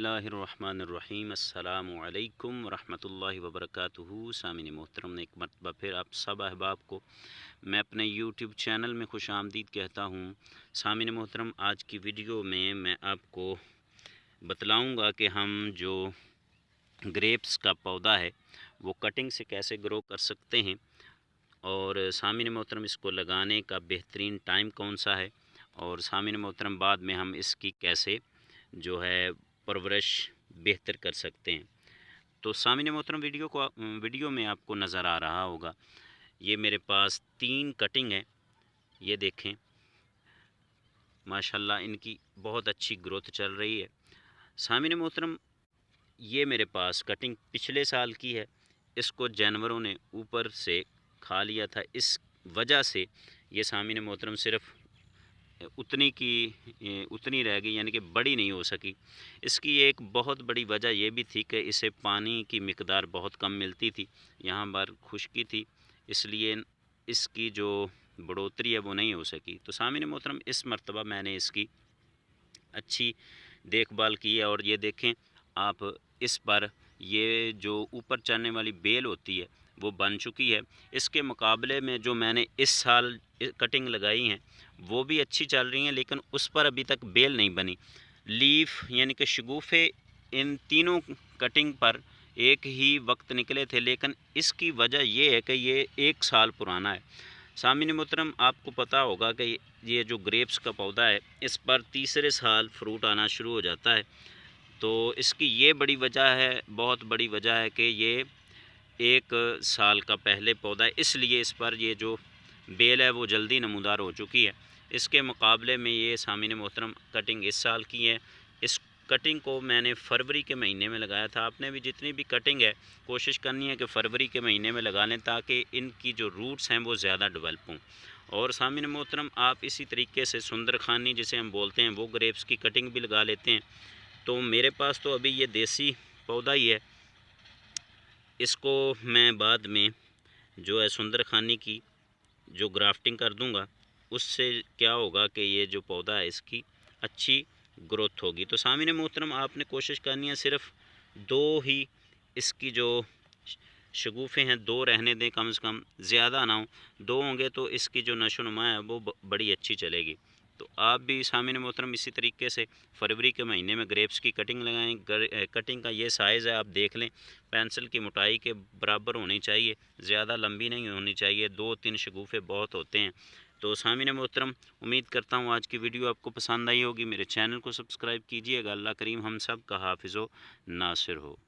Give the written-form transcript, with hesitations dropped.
बिस्मिल्लाहिर्रहमानिर्रहीम अस्सलाम वालेकुम रहमतुल्लाहि व बरकातुहू। सामिन मोहतरम, एक मरतबा फिर आप सब अहबाब को मैं अपने यूट्यूब चैनल में खुश आमदीद कहता हूँ। सामिन मोहतरम, आज की वीडियो में मैं आपको बतलाऊँगा कि हम जो ग्रेप्स का पौधा है वो कटिंग से कैसे ग्रो कर सकते हैं, और सामिन मोहतरम इसको लगाने का बेहतरीन टाइम कौन सा है, और सामिन मोहतरम बाद में हम इसकी कैसे जो है परवरिश बेहतर कर सकते हैं। तो सामिन मोहतरम, वीडियो में आपको नज़र आ रहा होगा, ये मेरे पास 3 कटिंग है। ये देखें, माशाल्लाह इनकी बहुत अच्छी ग्रोथ चल रही है। सामिन मोहतरम, ये मेरे पास कटिंग पिछले साल की है। इसको जानवरों ने ऊपर से खा लिया था, इस वजह से ये सामिन मोहतरम सिर्फ़ उतनी रह गई, यानी कि बड़ी नहीं हो सकी। इसकी एक बहुत बड़ी वजह यह भी थी कि इसे पानी की मिकदार बहुत कम मिलती थी, यहाँ पर खुश्की थी, इसलिए इसकी जो बढ़ोतरी है वो नहीं हो सकी। तो सामिन मोहतरम, इस मर्तबा मैंने इसकी अच्छी देखभाल की है, और ये देखें आप, इस पर ये जो ऊपर चढ़ने वाली बेल होती है वो बन चुकी है। इसके मुकाबले में जो मैंने इस साल कटिंग लगाई हैं वो भी अच्छी चल रही हैं, लेकिन उस पर अभी तक बेल नहीं बनी। लीफ यानी कि शगुफ़े इन तीनों कटिंग पर एक ही वक्त निकले थे, लेकिन इसकी वजह ये है कि ये 1 साल पुराना है। सामिन मोहतरम, आपको पता होगा कि ये जो ग्रेप्स का पौधा है इस पर तीसरे साल फ्रूट आना शुरू हो जाता है। तो इसकी ये बड़ी वजह है, बहुत बड़ी वजह है कि ये 1 साल का पहले पौधा है, इसलिए इस पर ये जो बेल है वो जल्दी नमूदार हो चुकी है। इसके मुकाबले में ये सामिन मोहतरम कटिंग इस साल की है। इस कटिंग को मैंने फरवरी के महीने में लगाया था। आपने भी जितनी भी कटिंग है कोशिश करनी है कि फरवरी के महीने में लगा लें, ताकि इनकी जो रूट्स हैं वो ज़्यादा डेवलप हों। और सामिन मोहतरम, आप इसी तरीके से सुंदरखानी जिसे हम बोलते हैं वो ग्रेप्स की कटिंग भी लगा लेते हैं। तो मेरे पास तो अभी ये देसी पौधा ही है, इसको मैं बाद में जो है सुंदरखानी की जो ग्राफ्टिंग कर दूंगा, उससे क्या होगा कि ये जो पौधा है इसकी अच्छी ग्रोथ होगी। तो सामिन मोहतरम, आपने कोशिश करनी है सिर्फ़ 2 ही इसकी जो शगुफ़े हैं 2 रहने दें, कम से कम ज़्यादा ना हो। 2 होंगे तो इसकी जो नशोनुमा है वो बड़ी अच्छी चलेगी। तो आप भी सामिन मोहतरम इसी तरीके से फरवरी के महीने में ग्रेप्स की कटिंग लगाएं। कटिंग का ये साइज़ है, आप देख लें, पेंसिल की मोटाई के बराबर होनी चाहिए, ज़्यादा लंबी नहीं होनी चाहिए। 2-3 शगुफ़े बहुत होते हैं। तो सामिन मोहतरम, उम्मीद करता हूँ आज की वीडियो आपको पसंद आई होगी। मेरे चैनल को सब्सक्राइब कीजिएगा। अल्लाह करीम हम सब का हाफिज़ व नासिर हो।